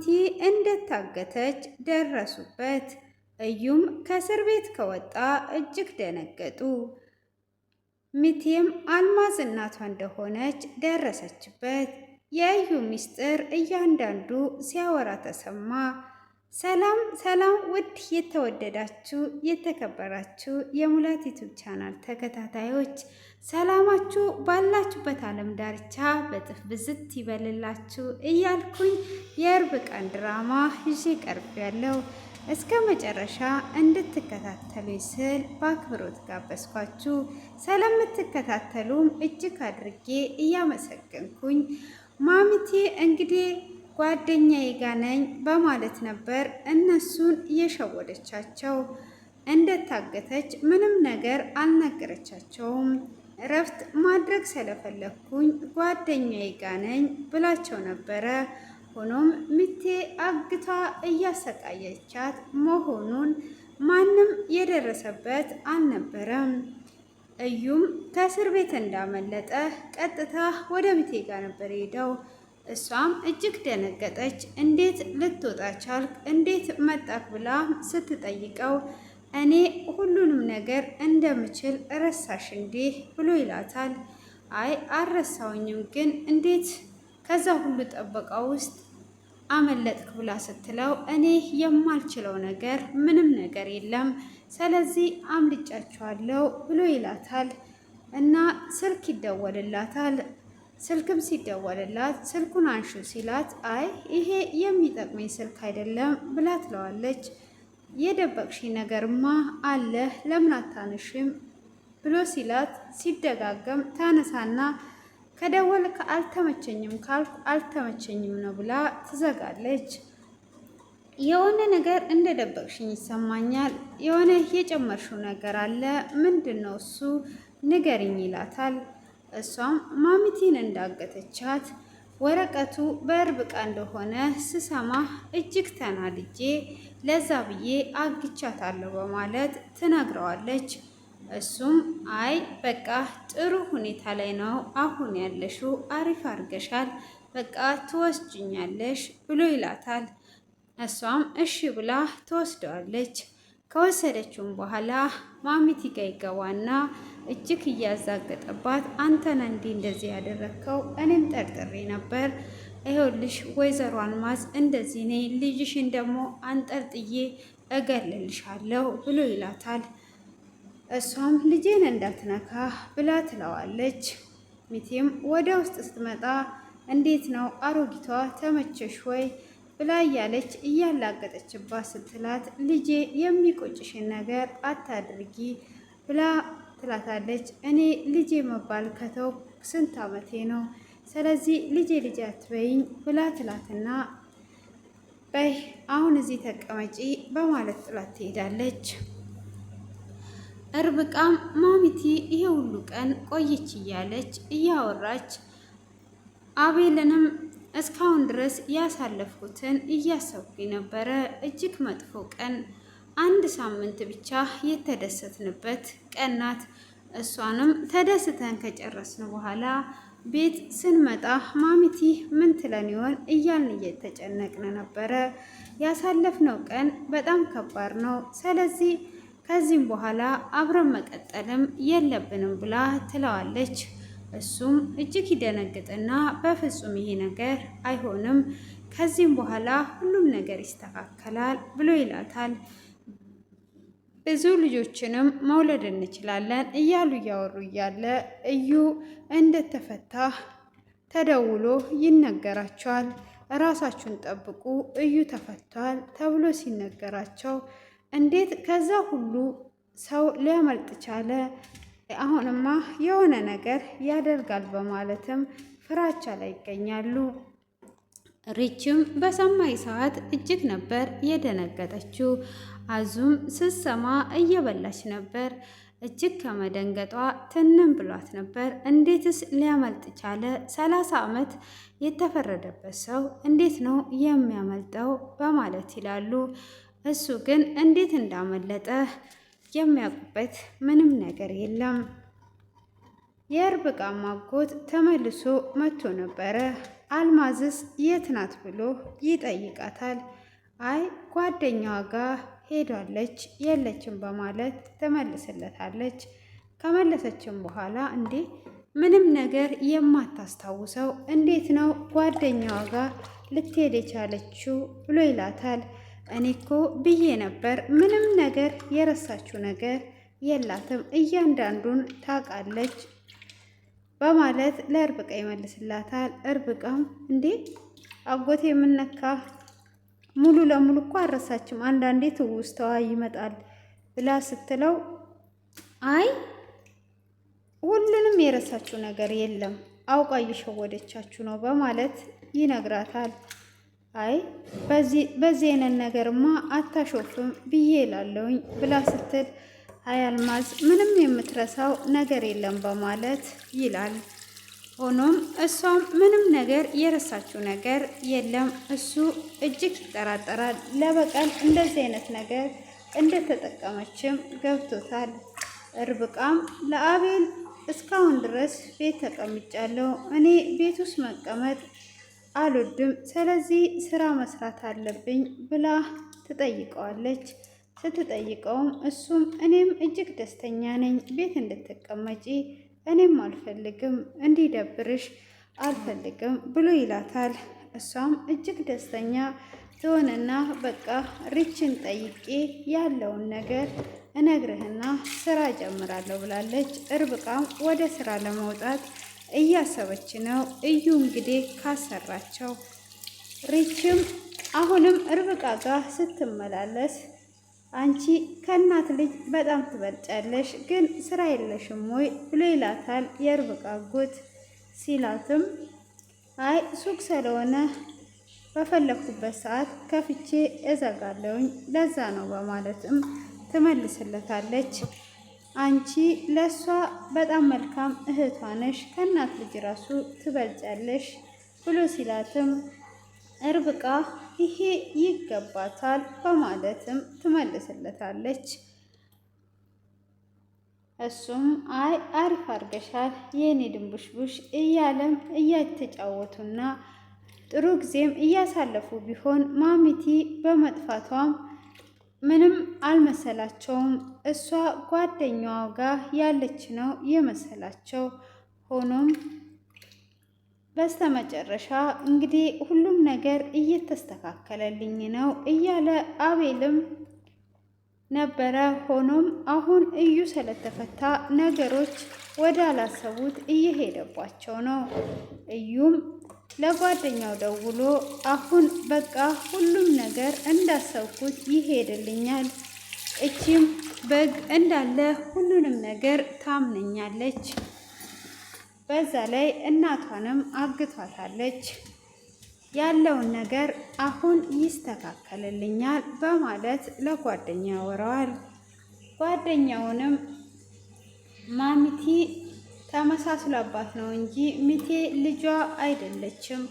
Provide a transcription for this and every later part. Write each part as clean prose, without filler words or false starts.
ማሚቴ እንደታገተች ደረሱበት። እዩም ከእስር ቤት ከወጣ እጅግ ደነገጡ። ሚቴም አልማዝ እናቷ እንደሆነች ደረሰችበት። የእዩ ሚስጥር እያንዳንዱ ሲያወራ ተሰማ። ሰላም ሰላም! ውድ የተወደዳችሁ የተከበራችሁ የሙላት ዩቲዩብ ቻናል ተከታታዮች ሰላማችሁ ባላችሁበት ዓለም ዳርቻ በጥፍ ብዝት ይበልላችሁ እያልኩኝ የእርብቃን ድራማ ይዤ ቀርቤያለሁ። እስከ መጨረሻ እንድትከታተሉኝ ስል በአክብሮት ጋበዝኳችሁ። ስለምትከታተሉም እጅግ አድርጌ እያመሰገንኩኝ ማሚቴ እንግዲህ ጓደኛዬ ጋ ነኝ በማለት ነበር እነሱን እየሸወደቻቸው። እንደታገተች ምንም ነገር አልነገረቻቸውም። እረፍት ማድረግ ስለፈለግኩኝ ጓደኛዬ ጋ ነኝ ብላቸው ነበረ። ሆኖም ሚቴ አግታ እያሰቃየቻት መሆኑን ማንም የደረሰበት አልነበረም። እዩም ከእስር ቤት እንዳመለጠ ቀጥታ ወደ ሚቴ ጋር ነበር ሄደው። እሷም እጅግ ደነገጠች። እንዴት ልትወጣ ቻልክ? እንዴት መጣክ? ብላ ስትጠይቀው እኔ ሁሉንም ነገር እንደምችል ረሳሽ እንዴ ብሎ ይላታል። አይ አልረሳውኝም፣ ግን እንዴት ከዛ ሁሉ ጠበቃ ውስጥ አመለጥክ ብላ ስትለው እኔ የማልችለው ነገር ምንም ነገር የለም፣ ስለዚህ አምልጫቸዋለሁ ብሎ ይላታል። እና ስልክ ይደወልላታል። ስልክም ሲደወልላት ስልኩን አንሹ ሲላት አይ ይሄ የሚጠቅመኝ ስልክ አይደለም ብላ ትለዋለች። የደበቅሽ ነገርማ አለ ለምን አታነሽም ብሎ ሲላት ሲደጋገም ታነሳና ከደወልክ አልተመቸኝም ካልኩ አልተመቸኝም ነው ብላ ትዘጋለች። የሆነ ነገር እንደደበቅሽኝ ይሰማኛል፣ የሆነ የጨመርሽው ነገር አለ፣ ምንድን ነው እሱ ንገሪኝ ይላታል። እሷም ማሚቴን እንዳገተቻት ወረቀቱ በእርብቃ እንደሆነ ስሰማ እጅግ ተናድጄ ለዛ ብዬ አግቻታለሁ በማለት ትነግረዋለች። እሱም አይ በቃ ጥሩ ሁኔታ ላይ ነው አሁን ያለሽው፣ አሪፍ አድርገሻል፣ በቃ ትወስጅኛለሽ ብሎ ይላታል። እሷም እሺ ብላ ትወስደዋለች። ከወሰደችውም በኋላ ማሚቲ ጋ ይገባና እጅግ እያዛገጠባት አንተን እንዲህ እንደዚህ ያደረግከው እኔም ጠርጥሬ ነበር፣ ይኸውልሽ ወይዘሮ አልማዝ እንደዚህ ነኝ፣ ልጅሽን ደግሞ አንጠልጥዬ እገልልሻለሁ ብሎ ይላታል። እሷም ልጄን እንዳትነካ ብላ ትለዋለች። ሚቴም ወደ ውስጥ ስትመጣ እንዴት ነው አሮጊቷ ተመቸሽ ወይ ብላ እያለች እያላገጠችባት ስትላት ልጄ የሚቆጭሽን ነገር አታድርጊ ብላ ትላታለች። እኔ ልጄ መባል ከተው ስንት ዓመቴ ነው፣ ስለዚህ ልጄ ልጄ አትበይኝ ብላ ትላትና በይ አሁን እዚህ ተቀመጪ በማለት ጥላት ትሄዳለች። እርብቃም ማሚቲ ይሄ ሁሉ ቀን ቆየች እያለች እያወራች አቤልንም እስካሁን ድረስ ያሳለፍኩትን እያሰብኩኝ ነበረ። እጅግ መጥፎ ቀን፣ አንድ ሳምንት ብቻ የተደሰትንበት ቀን ናት። እሷንም ተደስተን ከጨረስን በኋላ ቤት ስንመጣ ማሚቲ ምን ትለን ይሆን እያልን እየተጨነቅን ነበረ። ያሳለፍነው ቀን በጣም ከባድ ነው፣ ስለዚህ ከዚህም በኋላ አብረን መቀጠልም የለብንም ብላ ትለዋለች። እሱም እጅግ ይደነግጥና በፍጹም ይሄ ነገር አይሆንም፣ ከዚህም በኋላ ሁሉም ነገር ይስተካከላል ብሎ ይላታል። ብዙ ልጆችንም መውለድ እንችላለን እያሉ እያወሩ እያለ እዩ እንደተፈታ ተደውሎ ይነገራቸዋል። እራሳችሁን ጠብቁ እዩ ተፈቷል ተብሎ ሲነገራቸው እንዴት ከዛ ሁሉ ሰው ሊያመልጥ ቻለ? አሁንማ የሆነ ነገር ያደርጋል በማለትም ፍራቻ ላይ ይገኛሉ። ሪችም በሰማይ ሰዓት እጅግ ነበር የደነገጠችው። አዙም ስትሰማ እየበላች ነበር። እጅግ ከመደንገጧ ትንም ብሏት ነበር። እንዴትስ ሊያመልጥ ቻለ? 30 ዓመት የተፈረደበት ሰው እንዴት ነው የሚያመልጠው? በማለት ይላሉ። እሱ ግን እንዴት እንዳመለጠ የሚያውቁበት ምንም ነገር የለም። የእርብቃ ማጎት ተመልሶ መጥቶ ነበረ። አልማዝስ የት ናት ብሎ ይጠይቃታል። አይ ጓደኛዋ ጋር ሄዳለች የለችም በማለት ትመልስለታለች። ከመለሰችም በኋላ እንዴ ምንም ነገር የማታስታውሰው እንዴት ነው ጓደኛዋ ጋር ልትሄድ የቻለችው ብሎ ይላታል። እኔ እኮ ብዬ ነበር ምንም ነገር የረሳችው ነገር የላትም እያንዳንዱን ታውቃለች በማለት ለእርብቃ ይመልስላታል። እርብቃም እንዴ አጎቴ የምነካ ሙሉ ለሙሉ እኮ አልረሳችም አንዳንዴ ትውስታዋ ይመጣል ብላ ስትለው አይ ሁሉንም የረሳችው ነገር የለም አውቃ እየሸወደቻችሁ ነው በማለት ይነግራታል። አይ በዚህ አይነት ነገርማ አታሾፍም ብዬ እላለሁኝ ብላ ስትል አይ አልማዝ ምንም የምትረሳው ነገር የለም በማለት ይላል። ሆኖም እሷም ምንም ነገር የረሳችው ነገር የለም። እሱ እጅግ ይጠራጠራል። ለበቀል እንደዚህ አይነት ነገር እንደተጠቀመችም ገብቶታል። እርብቃም ለአቤል እስካሁን ድረስ ቤት ተቀምጫለሁ፣ እኔ ቤት ውስጥ መቀመጥ አልወድም፣ ስለዚህ ስራ መስራት አለብኝ ብላ ትጠይቀዋለች። ስትጠይቀውም እሱም እኔም እጅግ ደስተኛ ነኝ ቤት እንድትቀመጪ እኔም አልፈልግም እንዲደብርሽ አልፈልግም ብሎ ይላታል። እሷም እጅግ ደስተኛ ትሆንና በቃ ሪችን ጠይቄ ያለውን ነገር እነግርህና ስራ ጀምራለሁ ብላለች። እርብቃም ወደ ስራ ለመውጣት እያሰበች ነው። እዩ እንግዲህ ካሰራቸው ሪችም አሁንም እርብቃ ጋር ስትመላለስ አንቺ ከእናት ልጅ በጣም ትበልጫለሽ፣ ግን ስራ የለሽም ወይ ብሎ ይላታል። የእርብቃ አጎት ሲላትም አይ ሱቅ ስለሆነ በፈለኩበት ሰዓት ከፍቼ እዘጋለሁኝ ለዛ ነው በማለትም ትመልስለታለች። አንቺ ለሷ በጣም መልካም እህቷ ነሽ፣ ከእናት ልጅ ራሱ ትበልጫለሽ ብሎ ሲላትም እርብቃ ይሄ ይገባታል በማለትም ትመልስለታለች። እሱም አይ አሪፍ አርገሻል የኔ ድንቡሽቡሽ እያለም እያተጫወቱና ጥሩ ጊዜም እያሳለፉ ቢሆን ማሚቲ በመጥፋቷም ምንም አልመሰላቸውም። እሷ ጓደኛዋ ጋር ያለች ነው የመሰላቸው። ሆኖም በስተመጨረሻ እንግዲህ ሁሉም ነገር እየተስተካከለልኝ ነው እያለ አቤልም ነበረ። ሆኖም አሁን እዩ ስለተፈታ ነገሮች ወደ አላሰቡት እየሄደባቸው ነው። እዩም ለጓደኛው ደውሎ አሁን በቃ ሁሉም ነገር እንዳሰብኩት ይሄድልኛል፣ እቺም በግ እንዳለ ሁሉንም ነገር ታምነኛለች፣ በዛ ላይ እናቷንም አግቷታለች፣ ያለውን ነገር አሁን ይስተካከልልኛል በማለት ለጓደኛ ያወራዋል። ጓደኛውንም ማሚቲ ተመሳስሎባት ነው እንጂ ሚቴ ልጇ አይደለችም፣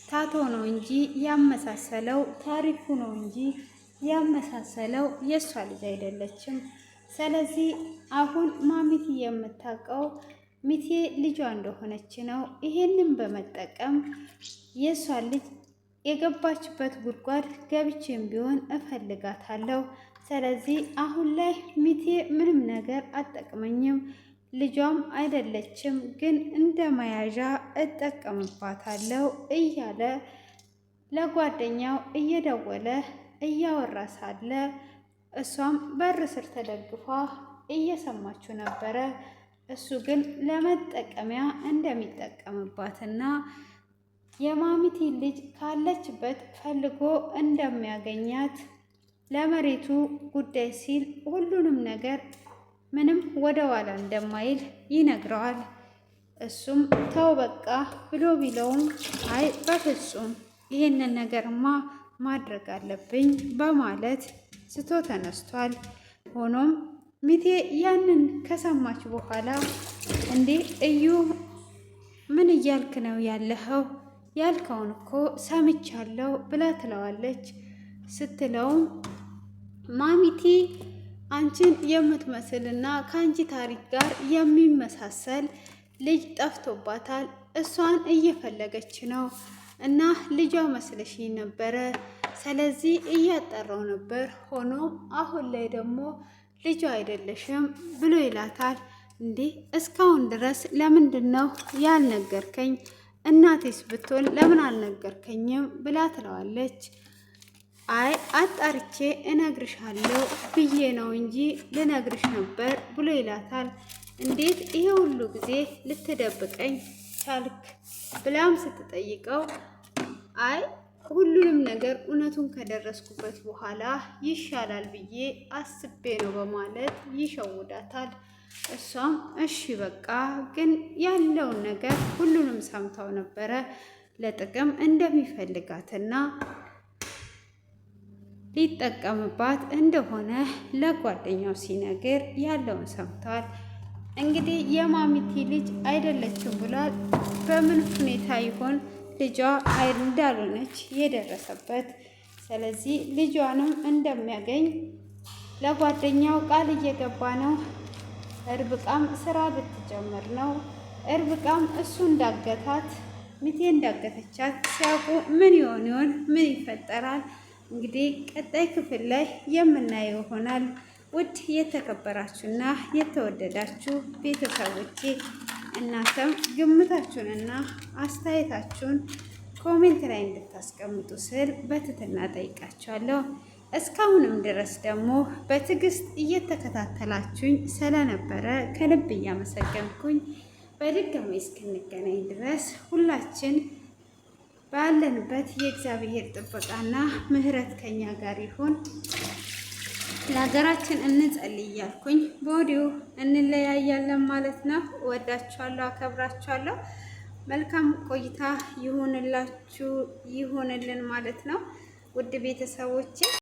ታቶ ነው እንጂ ያመሳሰለው፣ ታሪኩ ነው እንጂ ያመሳሰለው፣ የእሷ ልጅ አይደለችም። ስለዚህ አሁን ማሚቲ የምታውቀው ሚቴ ልጇ እንደሆነች ነው። ይሄንን በመጠቀም የእሷ ልጅ የገባችበት ጉድጓድ ገብቼም ቢሆን እፈልጋታለሁ። ስለዚህ አሁን ላይ ሚቴ ምንም ነገር አጠቅመኝም፣ ልጇም አይደለችም፣ ግን እንደ መያዣ እጠቀምባታለሁ እያለ ለጓደኛው እየደወለ እያወራ ሳለ እሷም በር ስር ተደግፏ እየሰማችው ነበረ። እሱ ግን ለመጠቀሚያ እንደሚጠቀምባትና የማሚቲ ልጅ ካለችበት ፈልጎ እንደሚያገኛት ለመሬቱ ጉዳይ ሲል ሁሉንም ነገር ምንም ወደ ኋላ እንደማይል ይነግረዋል። እሱም ተው በቃ ብሎ ቢለውም አይ በፍጹም ይህንን ነገርማ ማድረግ አለብኝ በማለት ስቶ ተነስቷል። ሆኖም ሚቴ ያንን ከሰማች በኋላ እንዴ እዩ ምን እያልክ ነው ያለኸው? ያልከውን እኮ ሰምቻለሁ ብላ ትለዋለች። ስትለውም ማሚቲ አንቺን የምትመስልና ከአንቺ ታሪክ ጋር የሚመሳሰል ልጅ ጠፍቶባታል፣ እሷን እየፈለገች ነው። እና ልጇ መስለሽኝ ነበረ። ስለዚህ እያጠራው ነበር። ሆኖም አሁን ላይ ደግሞ ልጇ አይደለሽም ብሎ ይላታል። እንዴ እስካሁን ድረስ ለምንድን ነው ያልነገርከኝ? እናቴስ ብትሆን ለምን አልነገርከኝም? ብላ ትለዋለች። አይ አጣርቼ እነግርሻለሁ ብዬ ነው እንጂ ልነግርሽ ነበር ብሎ ይላታል። እንዴት ይሄ ሁሉ ጊዜ ልትደብቀኝ ቻልክ? ብላም ስትጠይቀው አይ ሁሉንም ነገር እውነቱን ከደረስኩበት በኋላ ይሻላል ብዬ አስቤ ነው በማለት ይሸውዳታል። እሷም እሺ በቃ ግን ያለውን ነገር ሁሉንም ሰምታው ነበረ ለጥቅም እንደሚፈልጋትና ሊጠቀምባት እንደሆነ ለጓደኛው ሲነግር ያለውን ሰምቷል። እንግዲህ የማሚቲ ልጅ አይደለችም ብሏል። በምን ሁኔታ ይሆን ልጇ እንዳልሆነች የደረሰበት? ስለዚህ ልጇንም እንደሚያገኝ ለጓደኛው ቃል እየገባ ነው። እርብቃም ስራ ልትጀምር ነው። እርብቃም እሱ እንዳገታት ሚቴ እንዳገተቻት ሲያውቁ ምን ይሆን ምን ይፈጠራል? እንግዲህ ቀጣይ ክፍል ላይ የምናየው ይሆናል። ውድ የተከበራችሁና የተወደዳችሁ ቤተሰቦቼ እናንተም ግምታችሁንና አስተያየታችሁን ኮሜንት ላይ እንድታስቀምጡ ስል በትህትና ጠይቃችኋለሁ። እስካሁንም ድረስ ደግሞ በትዕግስት እየተከታተላችሁኝ ስለነበረ ከልብ እያመሰገንኩኝ በድጋሚ እስክንገናኝ ድረስ ሁላችን ባለንበት የእግዚአብሔር ጥበቃና ምሕረት ከኛ ጋር ይሁን። ለሀገራችን እንጸልይ እያልኩኝ በወዲሁ እንለያያለን ማለት ነው። እወዳችኋለሁ፣ አከብራችኋለሁ። መልካም ቆይታ ይሁንላችሁ ይሁንልን ማለት ነው ውድ ቤተሰቦቼ።